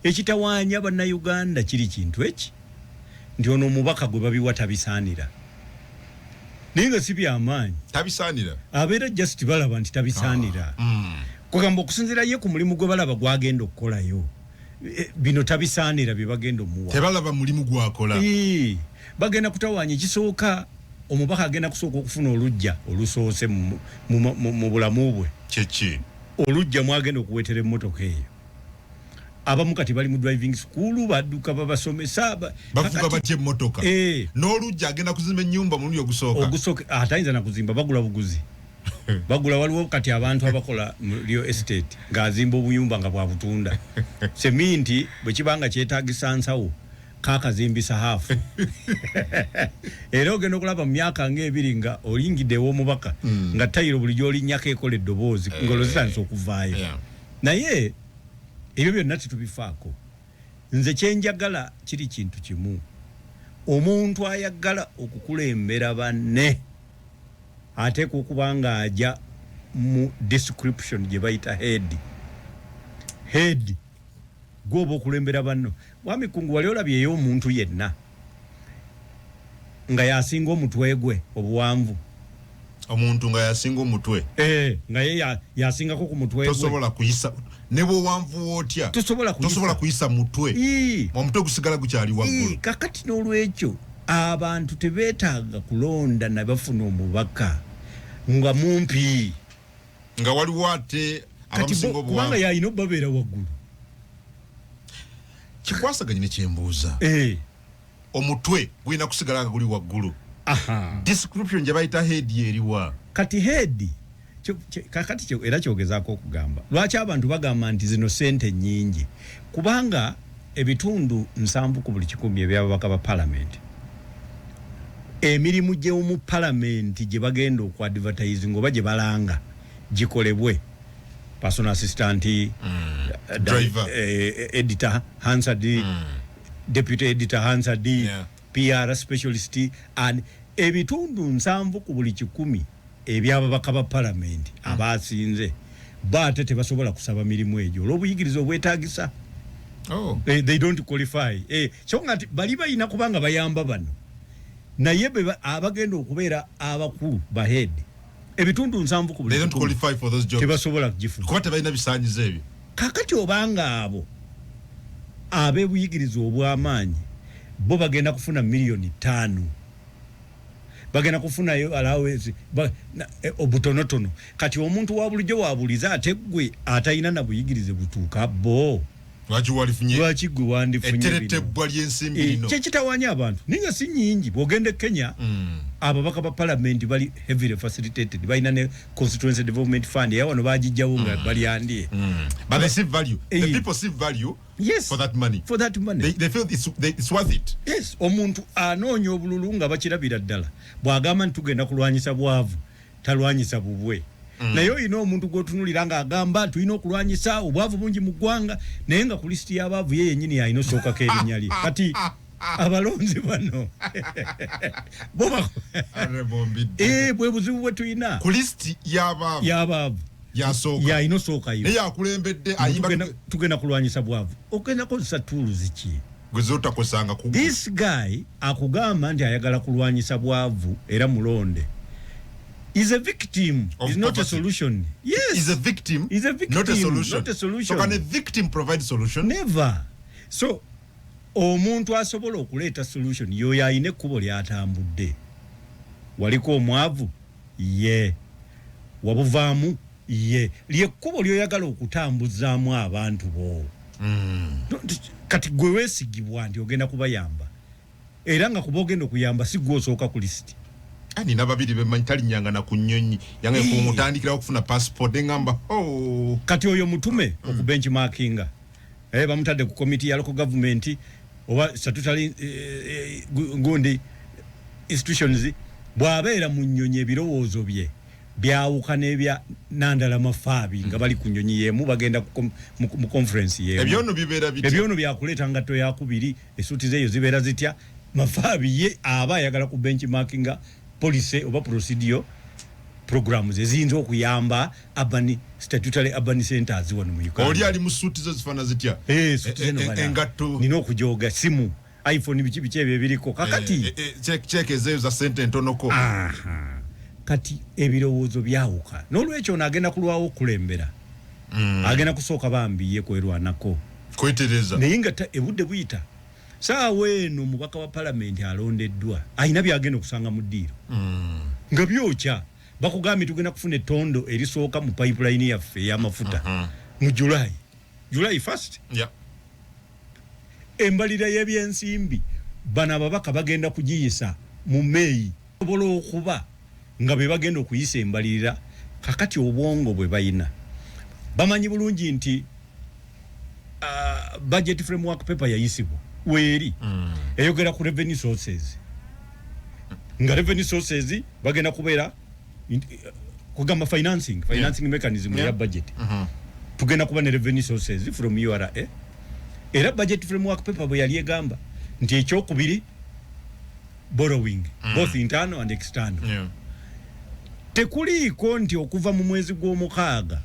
ekitawanya bannayuganda kiri kintu eki nti ono omubaka gwe babiwa tabisaanira naye nga si byamaanyi tabisaanira abeera just balaba nti tabisaanira kugamba okusinziira ye ku mulimu gwe balaba gwagenda okukolayo bino tabisaanira bye bagenda omuwa tebalaba mulimu gwakola bagenda kutawanya ekisooka omubaka agenda kusooka okufuna olujja olusoose mu bulamu bwe kyeki olujja mwagenda okuweetera emmotoka eyo abamu kati bali mu driving school badduka babasomesa bavuga batya emmotoka n'olujja agenda kuzimba ennyumba mu luyo ogusooka atayinza na kuzimba bagula buguzi bagula waliwo kati abantu abakola mu real estate ng'azimba obuyumba nga bwabutunda seminti bwe kibanga kyetaagisa nsawo kaakazimbisa haafu era ogenda okulaba mu myaka ng'ebiri nga olingidde ew'omubaka nga tayiro buli gy'olinnyako ekola eddoboozi ng'olozitandisa okuvaayo naye ebyo byonna tetubifaako nze kyenjagala kiri kintu kimu omuntu ayagala okukulembera banne ateeka okuba ng'ajja mu description gye bayita head gwoba okulembera banno wamikungu wali olabyeyo omuntu yenna nga yasinga omutwe gwe obuwanvu omuntu nga yasinga omutwe nga ye yasingako ku mutwe gwe tosobola kuyisa ne bwowanvu wotya tosobola kuyisa mutwe omutwe gusigala gukyali waggulu kakati n'olwekyo abantu tebeetaaga kulonda na bafuna omubaka nga mumpi nga waliwo ate abamusinga obuwanvu kubanga yalina obbabeera waggulu kikwasaganye ne kyembuuza omutwe gulina kusigala nga guli waggulu description gye bayita head eriwa kati head kakati era kyogezaako okugamba lwaki abantu bagamba nti zino sente nnyingi kubanga ebitundu 7 ku buli 100 ebyababaka ba palamenti emirimu gy'omu palamenti gye bagenda okwadvertising oba gye balanga gikolebwe personal assistant driver editor Hansard deputy editor Hansard PR specialist and ebitundu 7 ku buli 100 ebyababaka ba palamenti abasinze bate tebasobola kusaba mirimu egyo olw'obuyigiriza obwetaagisa they don't qualify kyonga nti bali balina kubanga bayamba bano naye abagenda okubeera abakulu bahead ebitundu 7 ku buli they don't qualify for those jobs tebasobola kugifuna kuba tebalina bisaanyizo ebyo kakati obanga abo ab'ebuyigiriza obw'amaanyi bo bagenda kufuna miliyoni 5 bagenda kufunayo allowance obutonotono kati omuntu wa bulijjo wabuliza ate gwe atayina na buyigirize butuuka bo lwaki gwe wandifunye etterettebwa ly'ensimbi lino kyekitawanya abantu ninga si nnyingi bw'ogenda Kenya ababaka ba palamenti bali heavily facilitated balina ne constituency development fund ya wano bagijjawo nga balyandye but they see value the people see value for that money they feel it's worth it yes omuntu anoonya obululu nga bakirabira ddala bw'agamba nti tugenda kulwanyisa bwavu talwanyisa bubwe naye oyina omuntu gw'otunulira ng'agamba tulina okulwanyisa obwavu bungi mu ggwanga naye nga ku lisiti y'abaavu ye yennyini yalina osookako erinnya lye kati abalonzi bano bwe buzibu bwe tulina ku lisiti y'abaavu yalina osookayo naye akulembedde tugenda kulwanyisa bwavu ogenda kozesa tuuluzi ki gwezotakosanga this guy akugamba nti ayagala kulwanyisa bwavu era mulonde is a victim is not a solution. Yes, is a victim not a solution. So can a victim provide solution? Never. So omuntu asobola okuleeta solution yoyo ayina ekkubo lyatambudde waliko omwavu ye wabuvaamu ye lyekkubo lyoyagala okutambuzaamu abantu bo kati gwe weesigibwa nti ogenda kubayamba era nga kuba ogenda okuyamba si gwe osooka ku lisiti nina babiri bemanyi talinyanga na ku nnyonyi yange kumutandikira okufuna passport engamba kati oyo mutume okubenchmarkinga bamutadde ku committee ya local government oba statutory gundi institutions bw'abeera mu nnyonyi ebirowoozo bye byawuka n'ebya Nandala Mafaabi nga bali ku nnyonyi yemu bagenda mu conference yemu ebyono bibeera biti ebyono byakuleeta ngatto yakubiri esuuti zeeyo zibeera zitya Mafaabi ye aba ayagala ku benchmarkinga policy oba procedure programs eziyinza okuyamba statutory urban centers wano mu Uganda. Oli ali mu suuti zo zifana zitya? Engatto nina okujoga simu iPhone biki ebyo ebiriko kakati check ezeyo za sente ntonoko. Kati ebirowoozo byawuka n'olwekyo n'agenda kulwawo okulembera agenda kusooka bambiye kwerwanako kwetereza naye nga ebudde buyita saawa eno omubaka wa palamenti alondeddwa ayina byagenda okusanga mu ddiiro nga byokya bakugambye tugenda kufuna ettondo erisooka mu pipeline yaffe ey'amafuta mu July 1st. Embalira y'ebyensimbi bano ababaka bagenda kugiyisa mu May obola okuba nga be bagenda okuyisa embalirira kakati obwongo bwe bayina bamanyi bulungi nti budget framework paper yayisibwa weeri eyogera ku revenue sources nga revenue sources bagenda kubeera kugamba financing mechanism ya budget tugenda kuba ne revenue sources from URA era budget framework paper bwe yali egamba nti ekyokubiri borrowing both internal and external tekuliiko nti okuva mu mwezi gw'omukaaga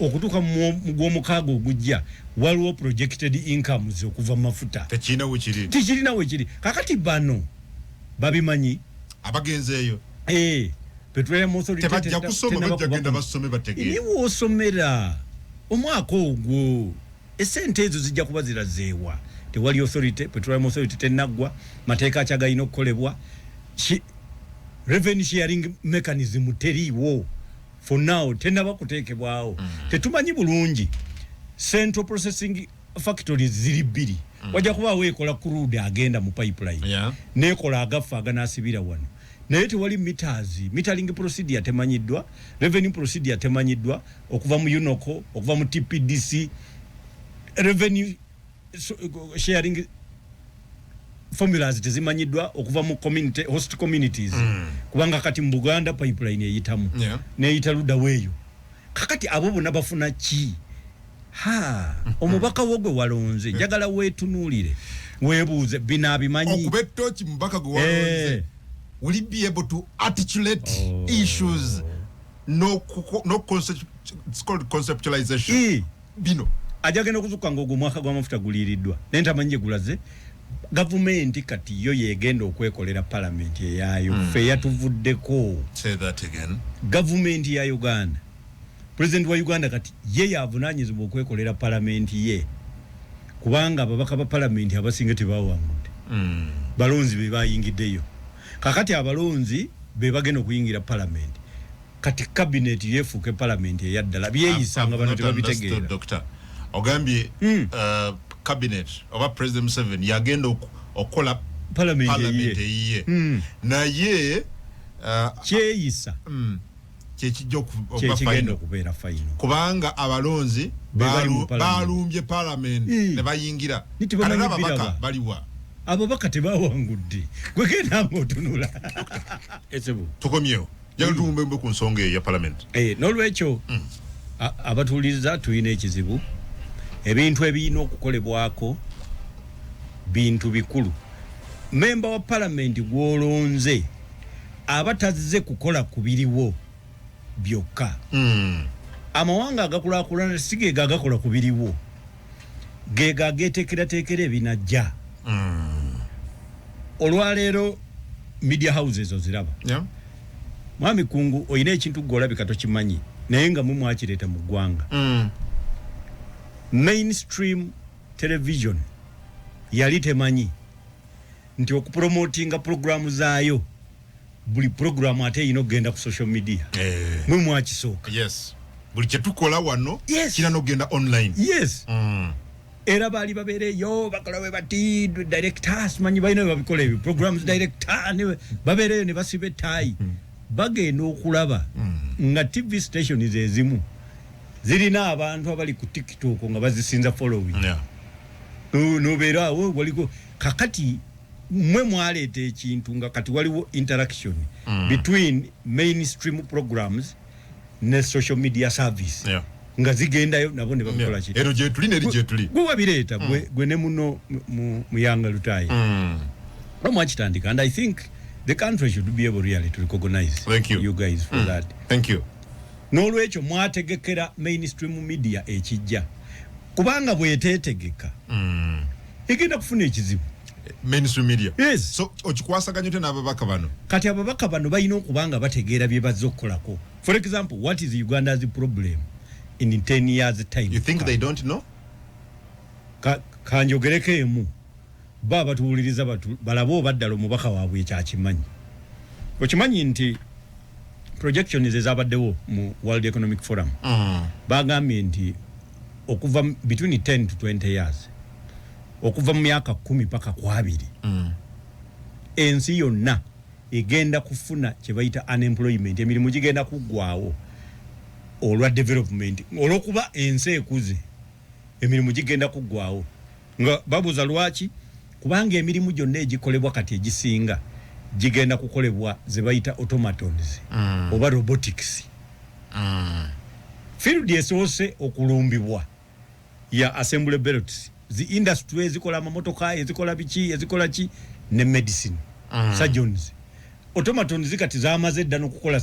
okutuuka mu gw'omukaaga ogujja waliwo projected incomes okuva mu mafuta tekirina wekiri kakati bano babimanyi abagenzeeyo Petroleum Authority tebajja kusoma bajja genda basome bategeere niwo osomera omwaka ogwo esente ezo zijja kuba zirazeewa tewali authority Petroleum Authority tenaggwa mateeka akyagayina okukolebwa revenue sharing mechanism teriiwo for now tenaba kuteekebwawo tetumanyi bulungi central processing factories ziri bbiri wajja kubaawo ekola crude agenda mu pipeline nekola agafa aganasibira wano naye tewali metering procedure temanyiddwa revenue procedure temanyiddwa okuva mu UNOCO okuva mu TPDC revenue sharing formulas tezimanyiddwa okuva mu community host communities kubanga kati mu Buganda pipeline eyitamu neyita ludda weeyo kakati abo bonna bafuna ki omubaka wogwe walonze njagala weetunuulire weebuuze binabimanyi okubettoki mubaka gwe walonze will he be able to articulate issues no conceptualization bino ajagenda okuzuka ng'ogwo mwaka gw'amafuta guliiriddwa naye ntamanyi gulaze gavumenti kati yo yegenda okwekolera palamenti eyayo fe yatuvuddeko gavumenti ya Uganda president wa Uganda kati ye yavunaanyizibwa okwekolera palamenti ye kubanga ababaka ba palamenti abasinga tebawangudde balonzi be bayingiddeyo kakati abalonzi be bagenda okuyingira palamenti kati cabinet yefuuke palamenti eyaddala byeyisanga bano tebabitegeera ogambye cabinet oba president Museveni yagenda okola parliament eyiye naye kyeyisa kyekigenda okubeera final kubanga abalonzi balumbye parliament ne bayingira kana ababaka baliwa ababaka tebawangudde gwe genda ngotunula esebu tukomyewo jaga tumbe ku nsonga ya parliament n'olwekyo abatuuliza tuyina ekizibu ebintu ebiyina okukolebwako bintu bikulu memba wa parliament gwolonze abatazze kukola kubiriwo byokka amawanga agakulaakulana sigega agakola kubiriwo gega ageteekerateekera ebinajja olwaleero media houses oziraba mwami Kungu oyina ekintu gwolabika tokimanyi naye nga mwakireeta mu ggwanga mainstream television yali temanyi nti okupromotinga programu zaayo buli programu ate yino genda ku social media mwakisooka buli kyetukola wano kina nogenda online era baali babeereyo bakola we bati directors manyi balina babikola ebyo programs director babeereyo ne basiba ettaayi bagenda okulaba nga TV stations ezimu zirina abantu abali ku TikTok nga bazisinza following nobeera awo waliko kakati mwe mwaleeta ekintu nga kati waliwo interaction between mainstream programs ne social media service nga zigendayo nabo ne bakola ki ero je tuli neri je tuli gwe wabireeta gwe ne muno muyanga lutayi omwakitandika and I think The country should be able really to recognize you guys for that. Thank you. N'olwekyo mwategekera mainstream media ekijja. Kubanga bwetetegeka. Igenda kufuna ekizibu. Mainstream media. Yes. So okikwasaganya ute n'ababaka bano? Kati ababaka bano balina okubanga bategeera bye bazze okukolako. For example, what is Uganda's problem in 10 years time? You think they don't know? Kanjogereko emu. Baba tuwuliriza balabo baddala omubaka waabwe ekyakimanyi. Okimanyi nti projections ezabaddewo mu World Economic Forum. Bagambye nti okuva between 10 to 20 years. Okuva mu myaka 10 paka kwa 2. Ensi yonna egenda kufuna kye bayita unemployment, emirimu gigenda kuggwaawo olwa development. Olwokuba ensi ekuze emirimu gigenda kuggwaawo. Nga babuuza lwaki? Kubanga emirimu gyonna egikolebwa kati egisinga gigenda kukolebwa ze bayita automatons oba robotics. Field esoose okulumbibwa ya assembly belts, the industry ezikola amamotoka, ezikola biki, ezikola ki, ne medicine, surgeons. Automatons kati zamaze dda n'okukola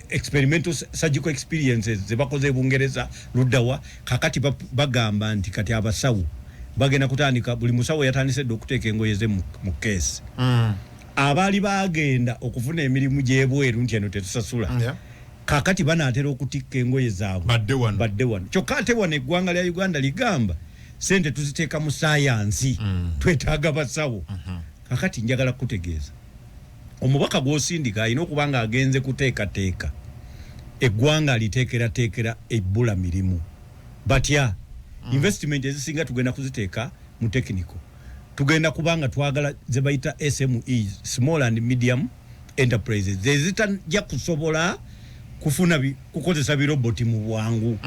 experimental surgical experiences ze bakoze Bungereza luddawa. Kakati bagamba nti kati abasawo bagenda kutandika, buli musawo yatandise okuteeka engoye ze mu case. Abaali bagenda okufuna emirimu gyebweru nti eno tetusasula. Kakati banaatera okutikka engoye zaabwe badde wano. Kyokka ate wano eggwanga lya Uganda ligamba sente tuziteeka mu sayansi, twetaaga basawo. Kakati njagala kutegeeza omubaka gw'osindika alina okuba nga agenze kuteekateeka eggwanga aliteekerateekera ebbula mirimu. Batya investment ezisinga tugenda kuziteeka mu technical. Tugenda kubanga twagala ze bayita SMEs, small and medium enterprises, zezitajja kusobola kufuna kukozesa biroboti mu bwangu.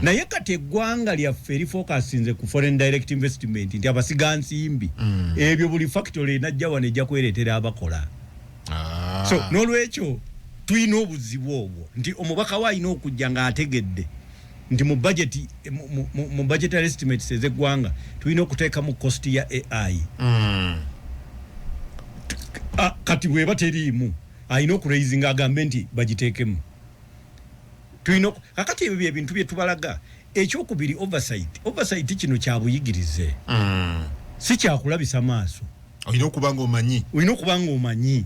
Naye kati eggwanga lyaffe erifocusinze ku foreign direct investment nti abasigansimbi ebyo buli factory enajja wano ejja kwereetera abakola. So n'olwekyo tulina obuzibu obwo nti omubaka we alina okujja ng'ategedde nti mu budgetary estimates ez'eggwanga tulina okuteeka mu cost ya AI. Kati bweba teriimu alina okuraisinga agambe nti bagiteekemu. Kakati ebyo ebintu bye tubalaga. Ekyokubiri oversight kino kya buyigirize. Si kyakulabisa maaso. Olina okubanga omanyi.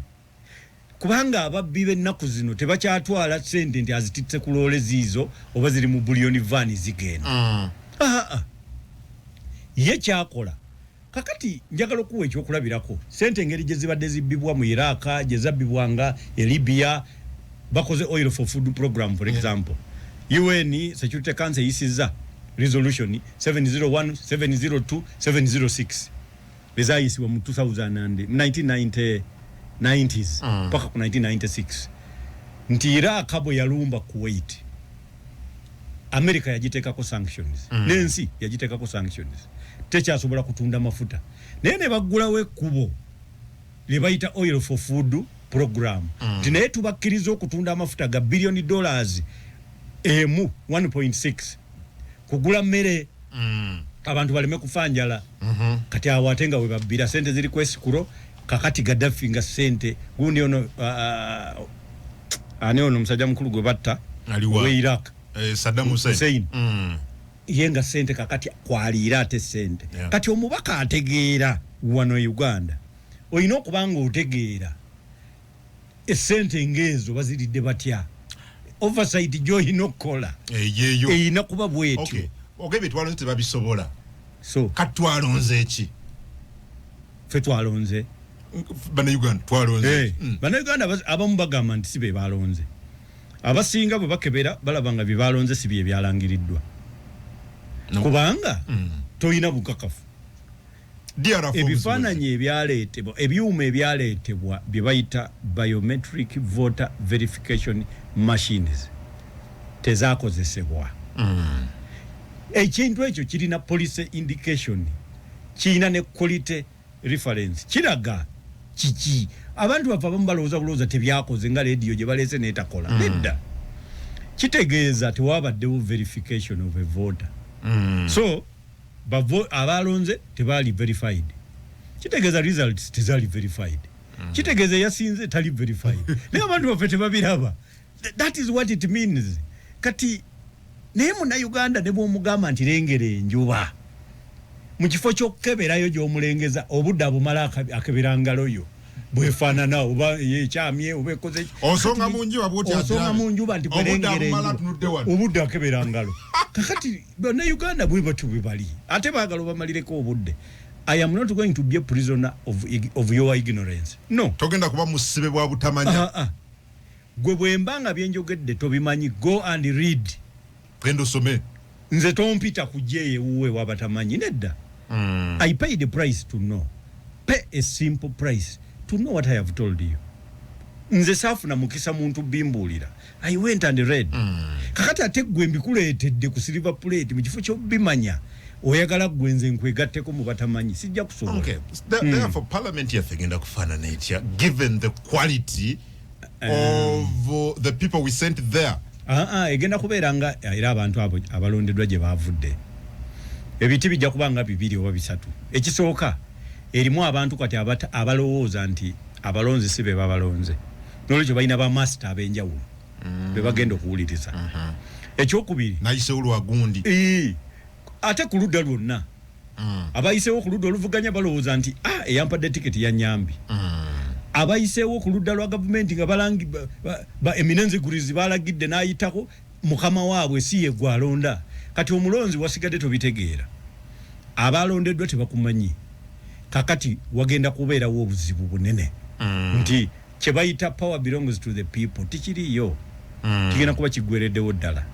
Kubanga ababbi b'ennaku zino tebakyatwala ssente nti azititse ku loole ziizo oba ziri mu buliyoni vaani zigenda. Ye kyakola. Kakati njagala okuwa ekyokulabirako. Ssente engeri gye zibadde zibbibwa mu Iraq, gye zabbibwanga e Libya, bakoze oil for food program for example. UN Security Council yisizza resolution 701, 702, 706. Bezayisibwa mu 1990s paka ku 1996. Nti Iraq bwe yalumba Kuwait, America yagiteekako sanctions. Nensi yagiteekako sanctions. Tekyasobola kutunda mafuta. Naye ne baggulawo ekkubo lye bayita oil for food program. Naye tubakkiriza okutunda amafuta ga $1 billion emu 1.6 kugula mmere abantu baleme kufanjala. Kati awo ate nga we babbira sente ziri kwesikuro. Kakati Gaddafi nga sente gundi ono ani ono musajja mukulu gwe batta we Iraq Saddam Hussein. Yenga sente kakati kwaliira ate sente. Kati omubaka ategeera wano Uganda olina okubanga otegeera esente ngezo baziridde batya. Oversight gy'olina okukola eyina kuba bwetyo. Ogebe twalonze tebabisobola. So kati twalonze eki? Ffe twalonze Bannayuganda twalonze. Bannayuganda abamu bagamba nti si be balonze. Abasinga bwe bakebera balaba nga bye balonze si bye byalangiriddwa. Kubanga toyina bukakafu. Ebifaananyi ebyaleetebwa, ebyuma ebyaleetebwa bye bayita biometric voter verification machines tezaakozesebwa. Ekintu ekyo kirina police indication, kirina ne quality reference, kiraga kiki. Abantu bava abamu balowooza tebyakoze nga radio gye baleese n'etakola. Nedda. Kitegeeza tewabaddewo verification of a voter. So abalonze tebaali verified. Kitegeeza results tezaali verified. kitegeze yasinze tali verified naye abantu baffe tebabiraba. That is what it means. Kati naye Munnayuganda ne bw'omugamba nti lengera enjuba mu kifo ky'okukeberayo gy'omulengeza obudde bumala akebera ngalo yo bwefaanana oba yekyamye oba ekoze osonga mu njuba nti bwelengera obudde akebera ngalo kakati Bannayuganda bwe batu bwe bali ate baagala obamalireko obudde. I am not going to be a prisoner of your ignorance. No. Togenda kuba musibe bwa butamanya. Gwe bwembanga byenjogedde tobimanyi, go and read. Gendo some. Nze tompita kujeye uwe wabatamanyi nedda. I paid the price to know. Pay a simple price to know what I have told you. Nze safuna mukisa muntu bimbulira. I went and read. Kakati ate gwe mbikuleetedde ku silver plate mu kifo ky'obimanya. Oyagala gwenze nkwegatteko mu batamanyi sijja kusobola. Okay. Therefore parliament yafegenda kufaanana etya given the quality of the people we sent there. Egenda kubeera nga era abantu abo abalondeddwa gye baavudde. Ebiti bijja kubanga 2 oba 3. Ekisooka erimu abantu kati abalowooza nti abalonzi si be babalonze. N'olwekyo balina ba master ab'enjawulo be bagenda okuwuliriza. Ekyokubiri nayisewo lwagundi. Ate ku ludda lwonna abayiseewo ku ludda oluvuganya balowooza nti eyampadde tiketi ya Nyambi. Abayiseewo ku ludda lwa gavumenti nga balangi ba eminenzi gurizi balagidde n'ayitako mukama waabwe si ye gwalonda. Kati omulonzi wasigadde tobitegeera. Abalondeddwa tebakumanyi. Kakati wagenda kubeerawo obuzibu bunene. Nti kye bayita power belongs to the people tikiriyo. Kigenda kuba kiggwereddewo ddala.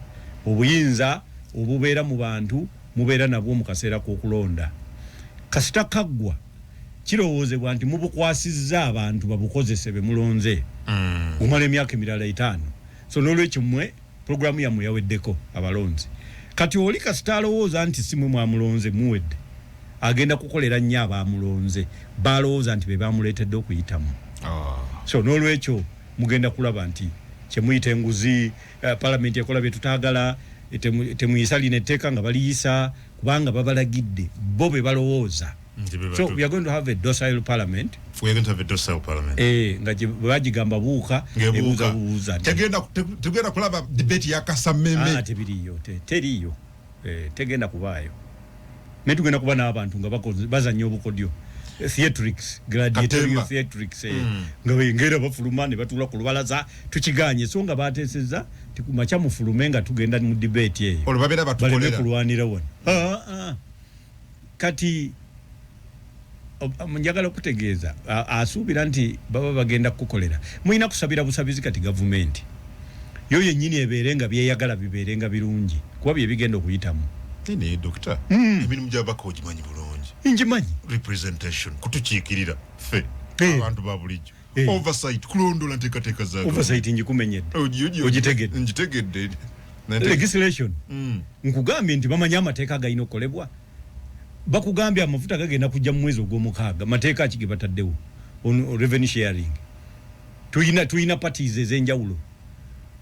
Obuyinza obubeera mu bantu mubeera nabwo mu kaseera k'okulonda. Kasita kaggwa kirowoozebwa nti mubukwasizza abantu babukozese be mulonze. Umala emyaka emirala 5. So n'olwekyo mmwe programu yammwe yaweddeko abalonzi. Kati oli kasita alowooza nti si mwe mwamulonze muwedde. Agenda kukolera nnyo abaamulonze balowooza nti be bamuleetedde okuyitamu. So n'olwekyo mugenda kulaba nti kye muyita enguzi parliament ekola bye tutaagala temuyisa lino etteeka nga baliyisa kubanga babalagidde bo be balowooza. So we are going to have a docile parliament. We are going to have a docile parliament. Nga bagigamba buuka ebuuza. Tegenda kulaba debate ya kasameme. Tebiriyo teriyo. Tegenda kubaayo. Ne tugenda kuba n'abantu nga bazannya obukodyo. Theatrics, gladiatorial theatrics. Nga bengera bafuluma ne batula ku lubalaza tukiganye so nga bateesezza tikumacha mufulume nga tugenda mu debate eyo. Olubabera batukolera. Kulwanira wano. Kati njagala okutegeeza asuubira nti baba bagenda kukolera. Muyina kusabira busabizi kati gavumenti. Yo yennyini ebeerenga byeyagala bibeerenga birungi. Kuba bye bigenda okuyitamu. Nene doctor. Emirimu gy'abako ogimanyi bulungi. Njimanyi. Representation kutukiikirira ffe abantu ba bulijjo. Oversight kulondola nteekateeka za oversight njikumenyedde. Ogitegedde. Ngitegedde. Legislation. Nkugambye nti bamanyi amateeka galina okukolebwa. Bakugambye amafuta gagenda kujja mu mwezi ogw'omukaaga. Mateeka ki ge bataddewo? On revenue sharing. Tuyina parties ez'enjawulo.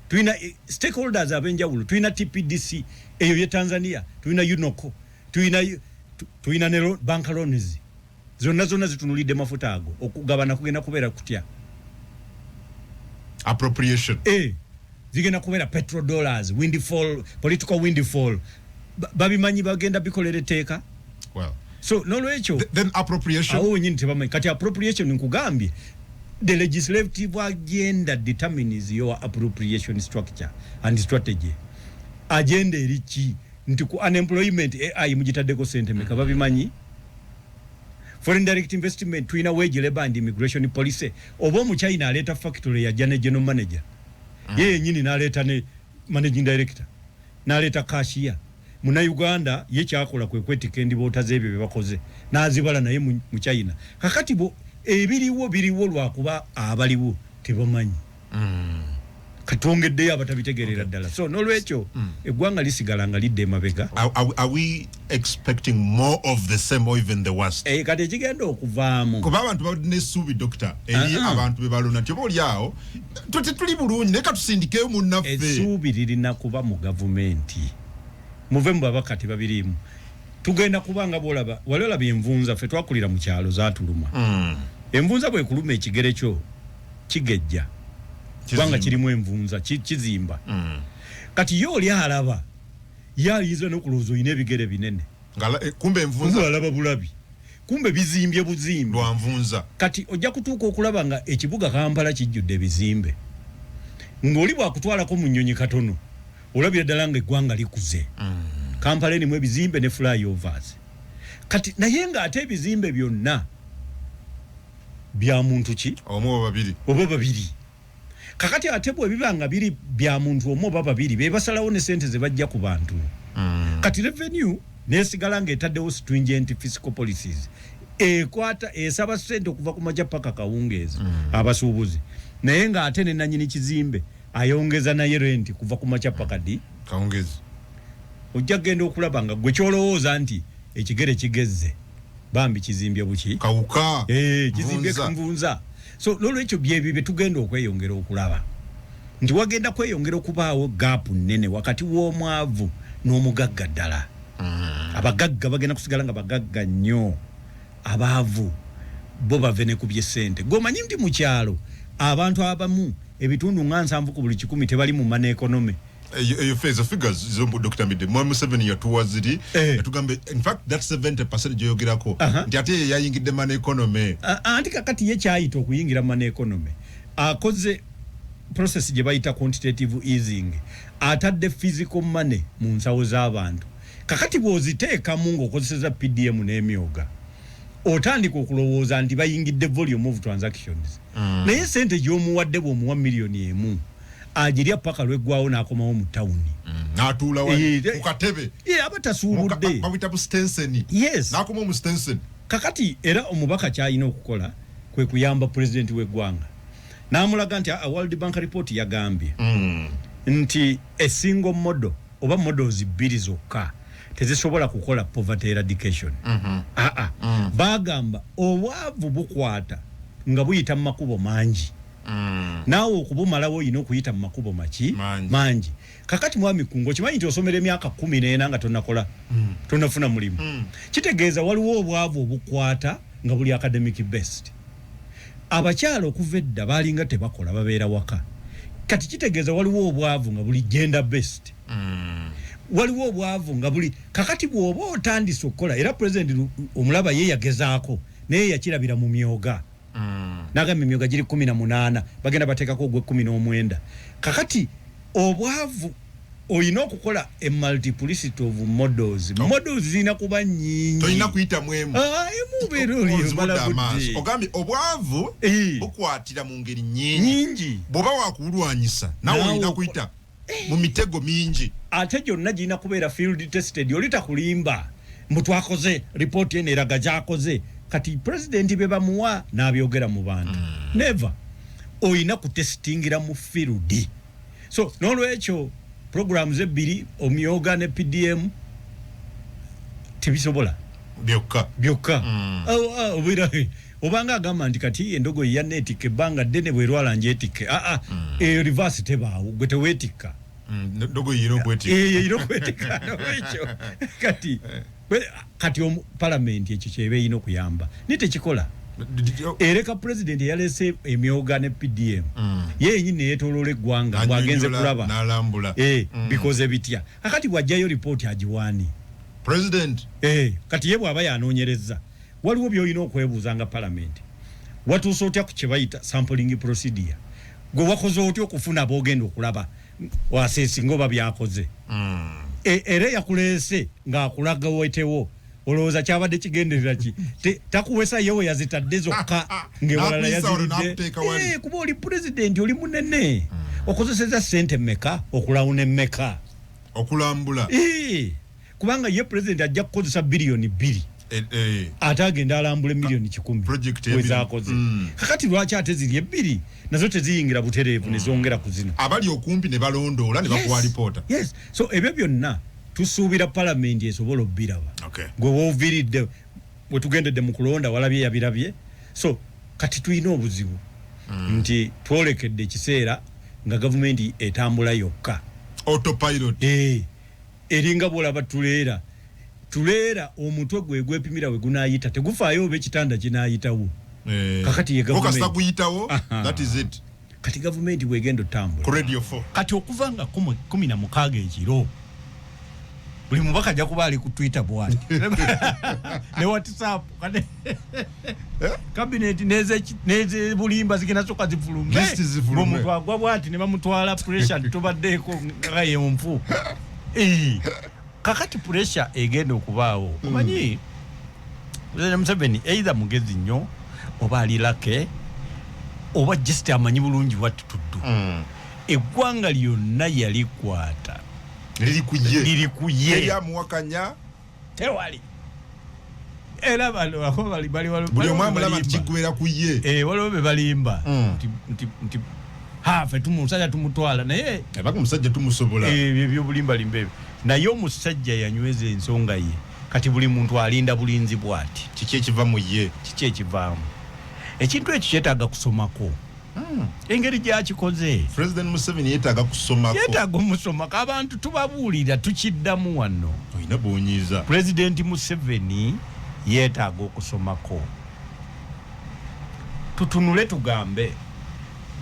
Tuyina stakeholders ab'enjawulo. Tuyina TPDC eyo ye Tanzania. Tuyina UNOCO. Tuyina ne bank loans. Zonna zitunulidde mafuta ago. Okugabana kugenda kubeera kutya. Appropriation. Zigenda kubeera petrodollars, windfall, political windfall. Babimanyi bagenda bikolera etteeka. Well. So n'olwekyo then appropriation. Awo nyinyi tebamanyi. Kati appropriation nkugambye. The legislative agenda determines your appropriation structure and strategy. Agenda erichi nti ku unemployment AI mujitaddeko sente meka babimanyi. Foreign direct investment tuina wage labor and immigration policy. Obo mu China aleta factory ya Jane general manager. Yeye nyini naleta ne managing director. Naleta cashier. Muna Uganda ye kyakola kwe kwetikendi bota zebyo bebakoze. Nazibala naye mu China. Kakati bo biriwo lwakuba abaliwo tebamanyi. Katongedde abatabitegerera ddala. So n'olwekyo eggwanga lisigala nga lidde emabega. Are we expecting more of the same or even the worst? Kati ekigenda okuvaamu. Kuba abantu balina essuubi doctor. Eri abantu be balona nti oba olyawo tuli bulungi naye katusindikeyo munnaffe. Essuubi lirina kuba mu gavumenti. Muve mu babakati babirimu. Tugenda kubanga bolaba walolaba envunza ffe twakulira mu kyalo zaatuluma. envunza bwe kuluma ekigere kyo kigejja kubanga kirimu envunza kizimba kati yo oli alaba yaliza n'okulowooza oyina ebigere binene kumbe envunza alaba bulabi kumbe bizimbye buzimbe lwa nvunza kati ojja kutuuka okulaba nga ekibuga Kampala kijjudde bizimbe ng'oli bwakutwalako mu nnyonyi katono olabira ddala nga eggwanga likuze Kampala erimu ebizimbe ne flyovers kati naye ng'ate ebizimbe byonna bya muntu ki oba babiri kakati ate bwe biba nga biri bya muntu omu oba babiri be basalawo ne sente ze bajja ku bantu kati revenue nesigala ng'etaddewo stringent fiscal policies ekwata esaba sente okuva ku majja paka kawungeezi abasuubuzi naye ng'ate ne nannyini kizimbe ayongeza naye renti kuva ku majja paka kawungeezi ojja kgenda okulaba nga gwe kyolowooza nti ekigere kigezze bambi kizimbye buki kawuka kizimbye kunvunza so lolwekyo byebyo bye tugenda okweyongera okulaba nti wagenda kweyongera okubaawo gaapu nnene wakati w'omwavu n'omugagga ddala abagagga bagenda kusigala nga bagagga nnyo abaavu bo bave ne ku by'essente gwomanyi nti mu kyalo abantu abamu ebitundu nga 7 ku buli 100 tebali mu money economy eyo fezo figures zombo Dr. Mide Mwami 7 ya towards it tugambe in fact that 70% gyogerako nti ate yayingidde money economy anti kakati ye kyayita okuyingira money economy akoze process gye bayita quantitative easing atadde physical money mu nsawo z'abantu kakati bw'oziteekamu ng'okozeseza PDM n'emyoga otandika okulowooza nti bayingidde volume of transactions naye sente gy'omuwadde bw'omuwa miliyoni emu agirya paka lweggwawo n'akomawo mu tawuni n'atuula ku katebe abatasuubudde babita bu Stenson n'akomawo mu Stenson kakati era omubaka kyalina okukola kwe kuyamba pulezidenti w'eggwanga n'amulaga nti World Bank report yagambye nti a single model oba models 2 zokka tezisobola kukola poverty eradication bagamba obwavu bukwata nga buyita mu makubo mangi naawe okubumalawo olina okuyita mu makubo mangi kakati mwami kungo kimanyi nti osomera emyaka 14 nga tonakola tonafuna mulimu kitegeeza waliwo obwavu obukwata nga buli academic based abakyalo okuva edda balinga tebakola babeera waka kati kitegeeza waliwo obwavu nga buli gender based waliwo obwavu nga buli kakati bw'oba otandise okukola era president omulaba ye yagezaako naye yakirabira mu myoga nagamba emyoga giri 18 bagenda bateekako ogwe 19 kakati obwavu oyina okukola a multiplicity of models zirina kuba nyingi tolina kuyita mwemu ogambye obwavu bukwatira mu ngeri nyingi bw'oba wakulwanyisa nawe olina kuyita mu mitego mingi ate gyonna girina kubeera field tested oli takulimba mutwakoze report eno eraga gyakoze kati president be bamuwa n'abyogera mu bantu never oyina kutestingira mu field so n'olwekyo programs ebbiri omyoga ne PDM tibisobola byokka obanga agamba nti kati endogo ya netike banga ddene bwerwala njetike reverse tebaawo gwe teweetikka ndogo yino kwetika n'olwekyo kati parliament ekyo kyeba erina okuyamba naye tekikola ereka president yalese emyoga ne PDM ye yenyini neyeetoloola eggwanga bw'agenze kulaba bikoze bitya kakati bw'ajjayo ripooti agiwaani president kati ye bw'aba yanoonyereza waliwo by'olina okwebuuza nga parliament watuusa otya ku kye bayita sampling procedure gwe wakoze otya okufuna boogenda okulaba waseesinga oba byakoze era yakuleese ng'akulaga wetewo olowooza kyabadde kigenderera ki takuwesa yewe yazitadde zokka ng'ewalala yaziridde kuba oli pulezidenti oli munene okozeseza sente mmeka okulawuna emmeka okulambula kubanga ye pulezidenti ajja kukozesa biliyoni 2 ate agenda alambula miliyoni 10 wezaakoze kakati lwaki ate ziri 2 nazo teziyingira butereevu nezongera ku zino abali okumpi ne balondoola ne bakuwa alipoota so ebyo byonna tusuubira palamenti esobola obbiraba gwe wooviridde we tugendedde mu kulonda walabye yabirabye so kati tulina obuzibu nti twolekedde ekiseera nga gavumenti etambula yokka autopilot eringa bwolaba tuleera omutwe gwe gwepimira we gunaayita tegufaayo oba ekitanda kinaayitawo kakati ye government okasta kuyitawo that is it kati government wegendo tambula ku radio 4 kati okuvanga 16 ekiro buli mubaka jakuba ali ku Twitter bwati ne WhatsApp kane cabinet neze bulimba zikina soka zifulume omuntu agwa bwati ne bamutwala pressure tubaddeko ngaye mumfu kakati pressure egenda okubaawo omanyi Museveni either mugezi nnyo oba ali lake oba just amanyi bulungi watu tuddu eggwanga lyonna yalikwata liri kuye ya muwakanya tewali era bali buli omwamu lama kigwera kuye waliwo be balimba nti hafe tumusajja tumutwala naye abako musajja tumusobola ebyo bulimba limbe naye omusajja yanyweza ensonga ye kati buli muntu alinda bulinzi bwati kiki ekiva mu ye kiki ekivaamu ekintu ekyo kyetaaga kusomako engeri gyakikoze President Museveni yeetaaga kusomako yeetaaga omusomako abantu tubabuulira tukiddamu wano oyina boonyiza President Museveni yeetaaga okusomako tutunule tugambe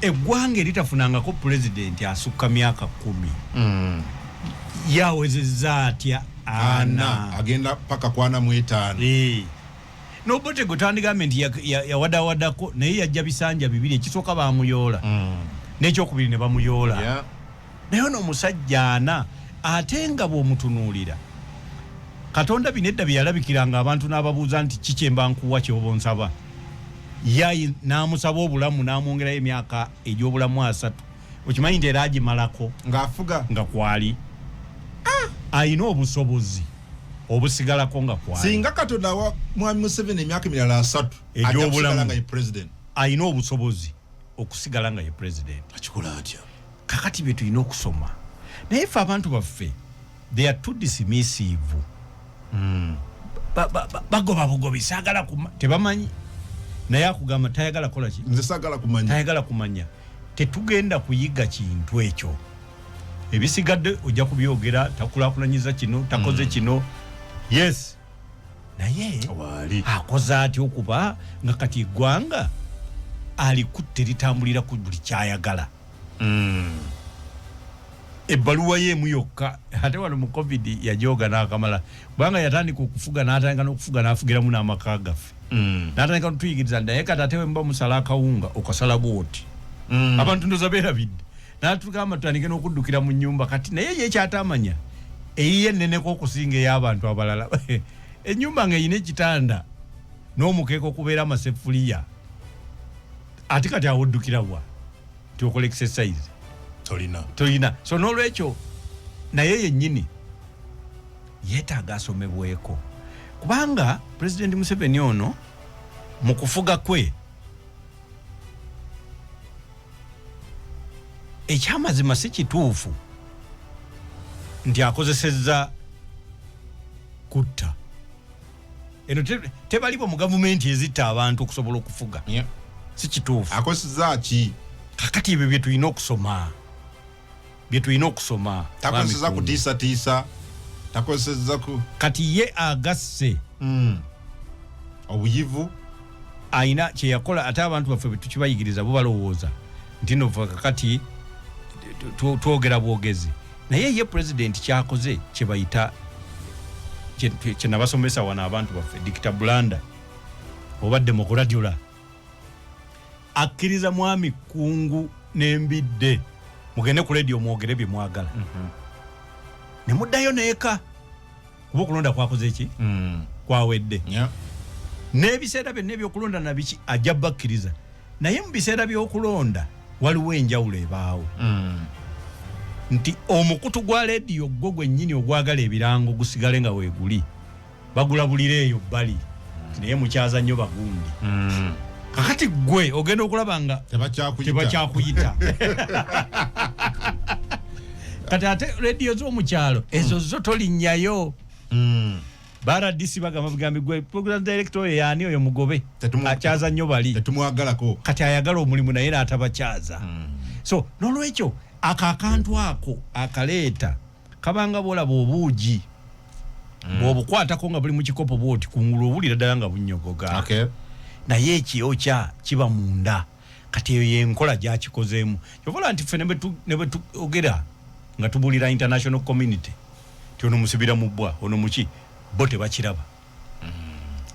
eggwanga eritafunangako pulezidenti asukka myaka 10 yawezezza atya ana agenda paka kwana mu 5 nobote gutandika nti yawaddawaddako naye yajja bisanja bibiri ekisooka bamuyoola n'ekyokubiri ne bamuyoola naye ono omusajja ana ate nga bw'omutunuulira Katonda binedda byalabikiranga abantu n'ababuuza nti kikyemba nkuwa kyobo nsaba yayi n'amusaba obulamu n'amwongerayo emyaka egy'obulamu 3 okimanyi nti era agimalako ng'afuga nga kwali ayina obusobozi obusigalako nga kwali singa Katonda wa mwami Museveni emyaka emirala 3 egy'obulamu nga ye president ayina obusobozi okusigala nga ye president akikola atya kakati bye tulina okusoma naye ffe abantu baffe they are too dismissive bagoba bugobi saagala tebamanyi naye akugamba tayagala kola ki nze saagala kumanya tayagala kumanya tetugenda kuyiga kintu ekyo ebisigadde ojja kubyogera takulaakulanyiza kino takoze kino yes naye wali akoze atya okuba nga kati eggwanga alikutte litambulira ku buli kyayagala ebbaluwa yeemu yokka ate wano mu covid yajoga n'akamala kubanga yatandika okufuga n'atandika n'okufuga n'afugiramu n'amaka gaffe n'atandika notuyigiriza naye kati ate wemba musala akawunga okasala bwoti abantu ndoza beerabidde n'atugamba tutandike n'okuddukira mu nnyumba kati naye ye ekyatamanya eyiye enneneko okusinga ey'abantu abalala ennyumba ng'eyina ekitanda n'omukeeka okubeera amaseffuliya ate kati awoddukirawa ti okola exercise tolina so n'olwekyo naye yennyini yeetaaga asomebweko kubanga President Museveni ono mu kufuga kwe ekyamazima si kituufu nti akozesezza kutta eno tebaliwo mu gavumenti ezitta abantu okusobola okufuga si kituufu akozesezza ki kakati ebyo bye tulina okusoma takozesezza kutiisatiisa takozesezza ku kati ye agasse obuyivu ayina kyeyakola ate abantu baffe betukibayigiriza bo balowooza nti nova kakati twogera bwogezi naye ye president kyakoze kyebayita kyenabasomesa wano abantu baffe Dr. Bulanda obadde mu kuradiola akkiriza mwami Kungu n'embidde mugende ku radio mwogere bye mwagala ne muddayo neeka kuba okulonda kwakoze eki kwawedde n'ebiseera byonna ebyokulonda nabiki ajja bakkiriza naye mu biseera by'okulonda waliwo enjawulo ebaawo nti omukutu gwa radio gwo gwennyini ogwagala ebirango gusigale nga weeguli bagulabulira eyo bbali naye mukyaza nnyo bagundi kakati gwe ogenda okulaba nga tebakyakuyita kati ate radio z'omukyalo ezo zo tolinnyayo baradisi bagamba bigambi gwe program director yaani oyo mugobe akyaza nnyo bali tetumwagalako kati ayagala omulimu naye n'atabakyaza so n'olwekyo akantu ako akaleeta kabanga bwolaba obuugi bw'obukwatako nga buli mu kikopo bwoti kungulu obulira ddala nga bunnyogoga naye ekiyokya kiba munda kati eyo yenkola gyakikozeemu yovola nti ffe ne bwe tuogera nga tubulira international community ti ono musibira mu bbwa ono muki bo tebakiraba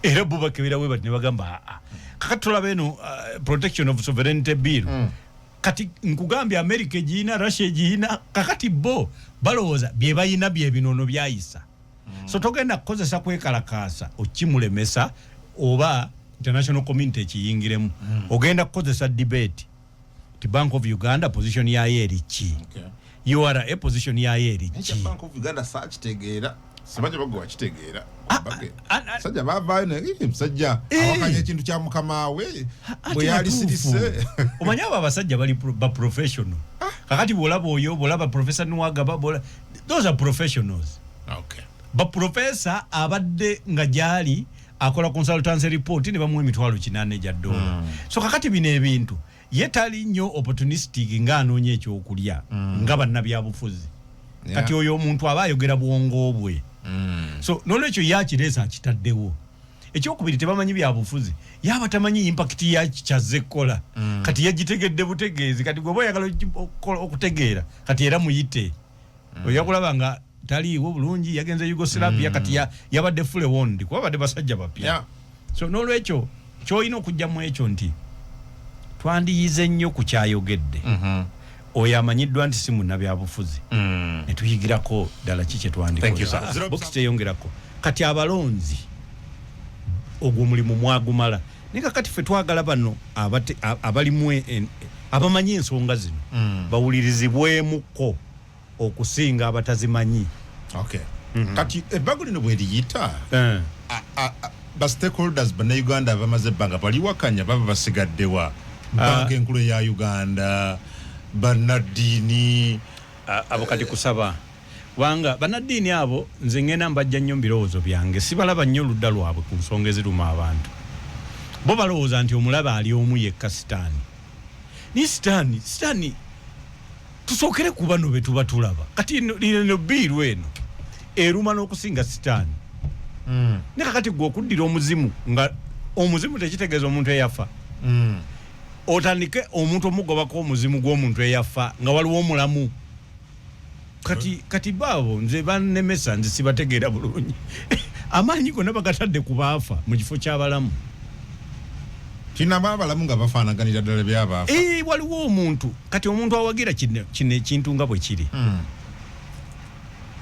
era bo bakeberawe bati ne bagamba kakati tulaba eno protection of sovereignty bill kati nkugambye America egiina Russia egiina kakati bo balowooza bye bayina bye binono byayisa so togenda kukozesa kwekalakaasa okimulemesa oba international community ekiyingiremu ogenda kukozesa debate ti Bank of Uganda position yayo eri ki URA position yayo eri ki Bank of Uganda sakitegeera simanyi bagwa kitegeera sajja bavaayo ne musajja awakanya ekintu kya mukama we bwe yali sirise omanyi abo abasajja bali ba professional kakati bwolaba oyo bwolaba professor Nwagaba those are professionals ba professor abadde nga gyali akola consultancy report ne bamuwa $8,000 so kakati bino ebintu yetali nnyo opportunistic nga anoonya ekyokulya nga bannabyabufuzi kati oyo omuntu aba ayogera bwongo bwe so nolwekyo yakireesa akitaddewo ekyokubiri tebamanyi byabufuzi yaba tamanyi impact yakikyaze kola kati yagitegedde butegeezi kati gwe oyagala okutegeera kati era muyite oyakulaba nga taliiwo bulungi yagenze Yugoslavia kati yabadde fule wondi kuba badde basajja bapya so nolwekyo kyoyina okujjamu ekyo nti twandiyize nnyo ku kyayogedde oyo amanyiddwa nti si munnabyabufuzi ne tuyigirako ddala ki kye twandikola box teyongerako kati abalonzi ogwo omulimu mwagumala naye kakati ffe twagala bano abalimu abamanyi ensonga zino bawulirizibwemuko okusinga abatazimanyi kati ebbago lino bwe liyita ba stakeholders bannayuganda bamaze ebbanga baliwakanya baba basigaddewa banka enkulu ya Uganda banaddiini abo kati kusaba wanga banaddiini abo nze ngenda mbajja nnyo mbirowoozo byange sibalaba nnyo oludda lwabwe ku nsonga eziruma abantu bo balowooza nti omulaba ali omu yekka sitaani ni sitaani tusookere ku bano be tuba tulaba kati lino biiru eno eruma n'okusinga sitaani ne kakati gwe okuddira omuzimu nga omuzimu tekitegeeza omuntu eyafa otandike omuntu omugobako omuzimu gw'omuntu eyafa nga waliwo omulamu kati baabo nze bannemesa nze sibategeera bulungi amaanyi gonna bagatadde ku baafa mu kifo ky'abalamu kinaba abalamu nga bafaanaganira ddala byabaafa waliwo omuntu kati omuntu awagira kino ekintu nga bwe kiri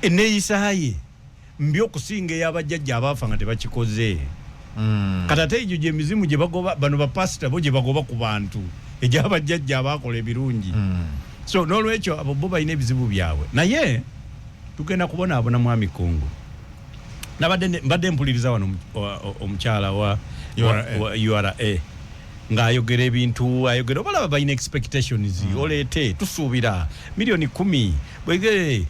enneeyisaaye mbi okusinga ey'abajjajja abaafa nga tebakikoze kati ate egyo gy'emizimu gye bagoba bano bapasita bo gye bagoba ku bantu egy'abajjajja abaakola ebirungi so n'olwekyo abo bo balina ebizibu byabwe naye tugenda kubonaabona Mwami Kongo mbadde mpuliriza wano omukyala wa URA ng'ayogera ebintu ayogera obalaba balina expectations oleete tusuubira milioni 10 bwegere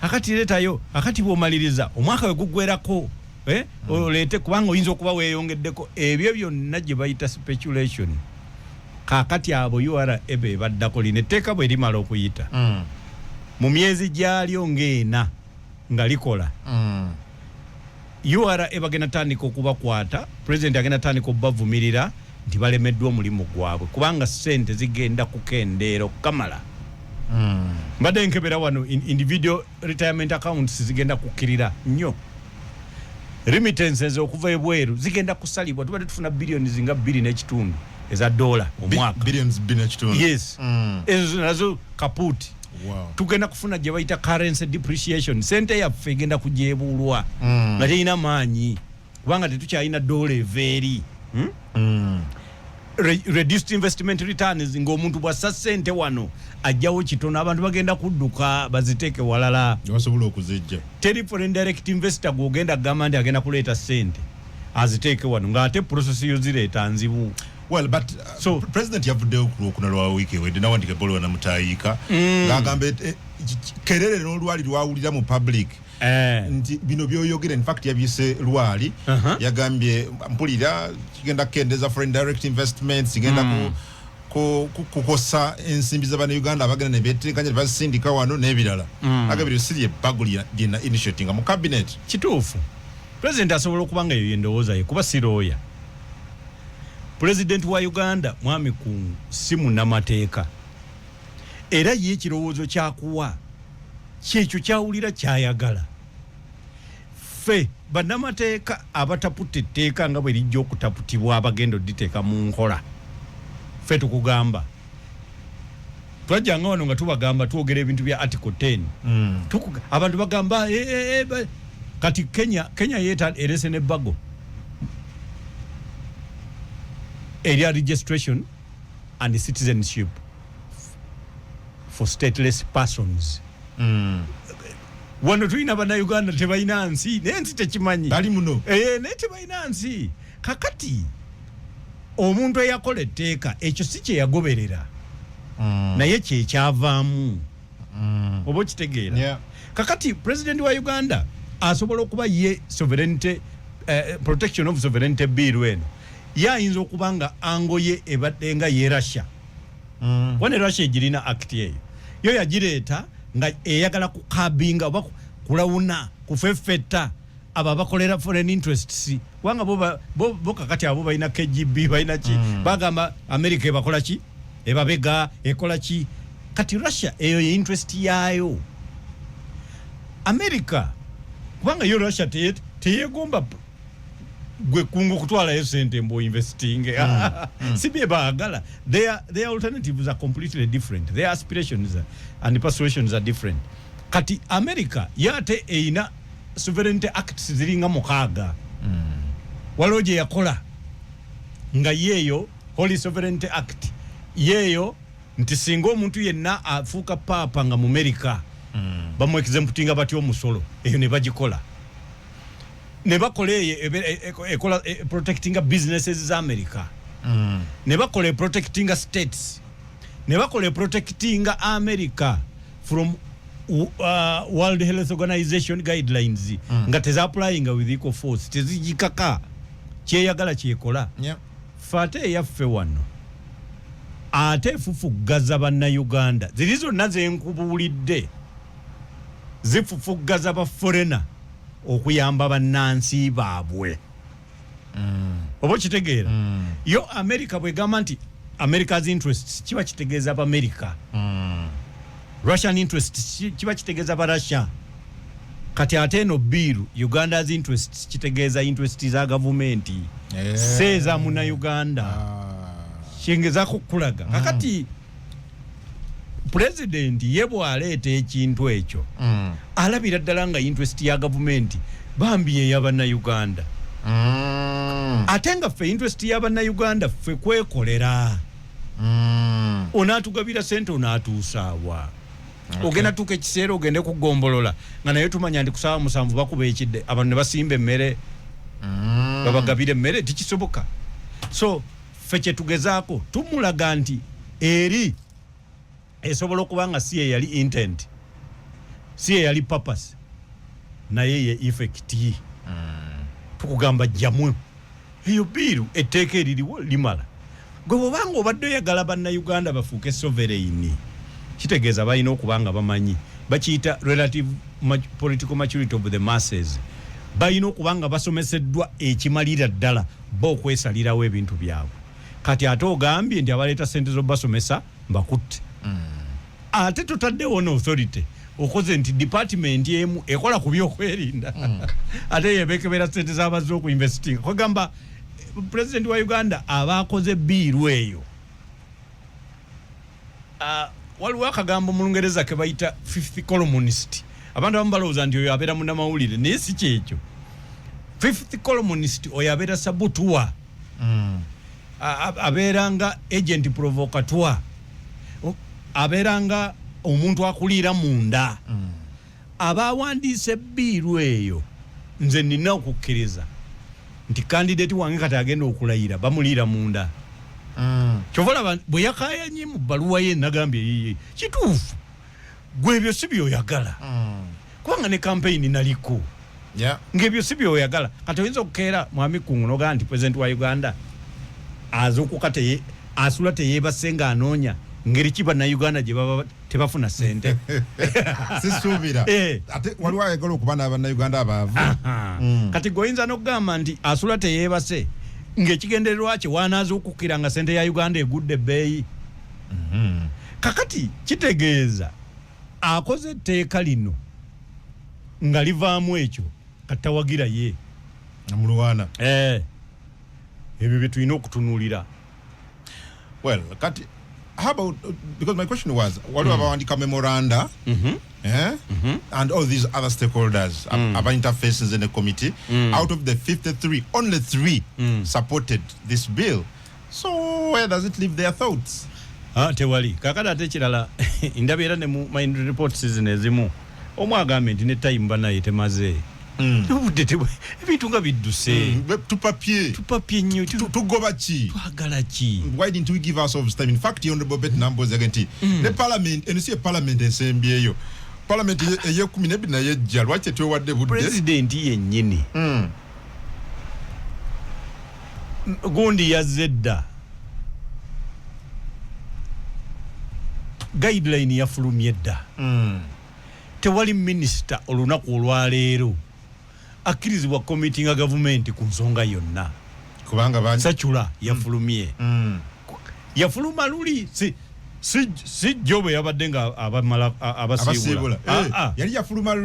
akati leetayo akati bw'omaliriza omwaka we guggwerako oleete kubanga oyinza okuba weeyongeddeko ebyo byonna gye bayita speculation kaakati abo URA ebe baddako lino etteeka bwe limala okuyita mu myezi gyalyo ng'ena nga likola URA bagenda tandika okubakwata president agenda tandika okubavumirira nti balemeddwa omulimu gwabwe kubanga ssente zigenda kukendeera okukamala mbadde nkebera wano individual retirement accounts zigenda kukkirira nnyo remittances okuva ebweru zigenda kusalibwa tubadde tufuna billions nga 2.5 eza dola omwaka billions 2.5 yes ezo nazo kaputi tugenda kufuna gye bayita currency depreciation sente yaffe egenda kujeebulwa nga terina maanyi kubanga tetukyalina dola eveeri reduced investment returns ng'omuntu bw'assa ssente wano ajjawo kitono abantu bagenda kudduka baziteeke walala basobola okuzijja teri foreign direct investor gw'ogenda gamba nti agenda kuleeta ssente aziteeke wano ng'ate process yo zireeta nzibu well but so president yavuddeyo ku Lwokuna lwa wiiki ewedde nawandika ebbolo na mutaayika ng'agamba kerere n'olwali lwawulira mu public nti bino byoyogera in fact yabise lwali yagambye mpulira kigenda kukendeza foreign direct investments kigenda kukosa ensimbi z'Abannayuganda abagenda ne beeteekanya ne basindika wano n'ebirala agambye siri ebbago lyena initiating mu cabinet kituufu president asobola okuba nga yo yendowooza ye kuba sirooya President wa Uganda mwami Kungu si munnamateeka era ye ekirowoozo kyakuwa kyekyo kyawulira kyayagala ffe bannamateeka abataputa etteeka nga bwe lijja okutaputibwa abagenda odditeeka mu nkola ffe tukugamba twajjanga wano nga tubagamba twogera ebintu bya article 10 abantu bagamba kati Kenya erese n'ebbago area registration and citizenship for stateless persons. Wano tulina bannayuganda tebalina nsi n'ensi tekimanyi bali muno naye tebalina nsi kakati omuntu eyakola etteeka ekyo si kye yagoberera naye kyekyavaamu oba okitegeera kakati president wa Uganda asobola okuba ye sovereignty protection of sovereignty bill eno yayinza okuba nga angoye ebadde nga ye Russia wane Russia egirina act eyo yo yagireeta nga eyagala kukabinga oba kulawuna kufeffetta aba bakolera foreign interests wanga bo kakati abo balina KGB balina ki bagamba America ebakola ki ebabega ekola ki kati Russia eyo ye interest yayo America kubanga yo Russia teyegomba gwe kungu kutwala esente mbo investing sibye baagala their alternatives are completely different, their aspirations and persuasions are different. Kati America yate eina sovereignty acts ziringa mukaaga waloje yakola nga yeyo Holy Sovereignty Act yeyo nti singa omuntu yenna afuuka papa nga mu America bamu exemptinga batyo omusolo eyo ne bagikola ne bakole ekola protecting businesses za America ne bakole protecting states ne bakole protecting America from World Health Organization guidelines nga teza applying with equal force tezijikaka kyeyagala kyekola fate yaffe wano ate fufugaza banna Uganda zirizo naze nkubulidde zifufugaza ba foreigner okuyamba bannansi baabwe obo kitegeera yo America bwe gamba nti America's interests kiba kitegeeza ba America Russian interests kiba kitegeeza ba Russia kati ate no bill Uganda's interests kitegeeza interests za government seza muna Uganda shingeza kukulaga kakati president yebo aleta ekintu ekyo alabira ddala nga interest ya government bambi ey'abanna Uganda atenga fe interest y'abanna Uganda fe kwekolera onatugabira sente onatuusaawa ogenda tuka ekiseera ogende kugombolola nga naye tumanya ndi kusaawa 7 bakuba ekidde abantu ne basimba emmere babagabire emmere tikisoboka so fe kyetugezaako tumulaga nti eri esobola okuba nga si yali intent si yali purpose naye ye effect tukugamba jamu eyo biru etteeka eririwo limala gwe bwobanga obadde oyagala banna Uganda bafuuke sovereign kitegeeza balina okuba nga bamanyi bakiyita relative political maturity of the masses balina okuba nga basomeseddwa ekimalira ddala bo okwesalirawo ebintu byabwe kati ate ogambye nti abaleeta sente z'obasomesa mbakutte ate tutaddewo no authority okoze nti department emu ekola ku byokwerinda ate yebekebera sente z'abazze okuinvestinga kwegamba president wa Uganda abakoze biiru eyo waliwo akagambo mu Lungereza ke bayita fifth columnist abantu abamu balowooza nti oyo abeera munnamawulire naye si kyekyo fifth columnist oyo abeera sabutua abeera nga agent provocatoire abeera nga omuntu akulira munda abawandiise biiru eyo nze nina okukkiriza nti candidate wange kati agenda okulayira bamuliira munda kyovola bwe yakayanye mu bbaluwa ye nagambye yiye kituufu gwe ebyo si byoyagala kubanga ne campaign naliko ng'ebyo si byoyagala kati oyinza okukeera mwami Kungu nogaa nti president wa Uganda azokukate asula teyeebase nga anoonya ngeri kiba na Uganda gye baba tebafuna sente sisuubira ate waliwo ayagala okuba n'abanna Uganda abaavu kati goyinza n'okugamba nti asula teyeebase ng'ekigendererwa kye wanaaza okukira nga sente ya Uganda egudde ebbeeyi. Kakati kitegeeza akoze etteeka lino nga livaamu ekyo katawagira ye amulwana ebyo bye tulina okutunuulira. Well, kati how about, because my question was what about the memoranda and all these other stakeholders our interfaces in the committee, out of the 53 only 3 supported this bill, so where does it leave their thoughts? Tewali kakada ate kirala ndabeera ne mu mind reports zinezimu omwagambe nti ne time banaye temaze ebintu nga bidduse tupapye nnyo tugoba ki twagala ki. Why didn't we give ourselves time? In fact, the honorable Bet Numbers again the parliament and see parliament esembyeyo parliament ye 12 na yejja lwaki twewadde budde president yennyini gundi yazedda guideline yafulumye dda tewali minister olunaku olwaleero akkirizibwa committing government ku nsonga yonna kubanga bangi Sachula yafulumye yafuluma luli si jobe yabadde nga abasiibula yali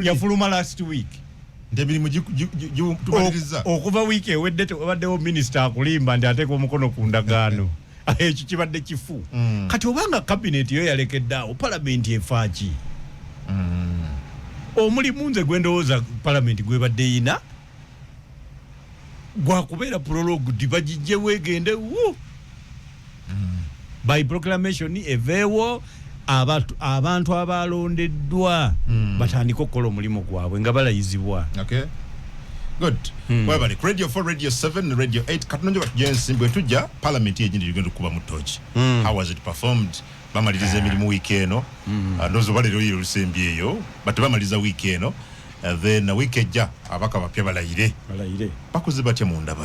yafuluma last week ndebiri tubaliriza okuva week ewedde tewabaddewo minister akulimba ndi ateeka omukono ku ndagaano ekyo kibadde kifu kati obanga cabinet yo yalekedde awo parliament efaaki omulimu nze gwendowooza parliament gwebadde ina gwakubeera prologue dibagijje weegende by proclamation eveewo abantu abalondeddwa batandika okukola omulimu gwabwe nga balayizibwa. Okay, good. Webale Radio 4, Radio 7, Radio 8 katunonjo jensimbe tujja parliament yegindi yugendo kuba mutochi. How was it performed? Bamaliriza emirimu week eno ndozo balero yiro lusembyeyo but bamaliza week eno then week ejja abaka bapya balayire bakuze batya mu ndaba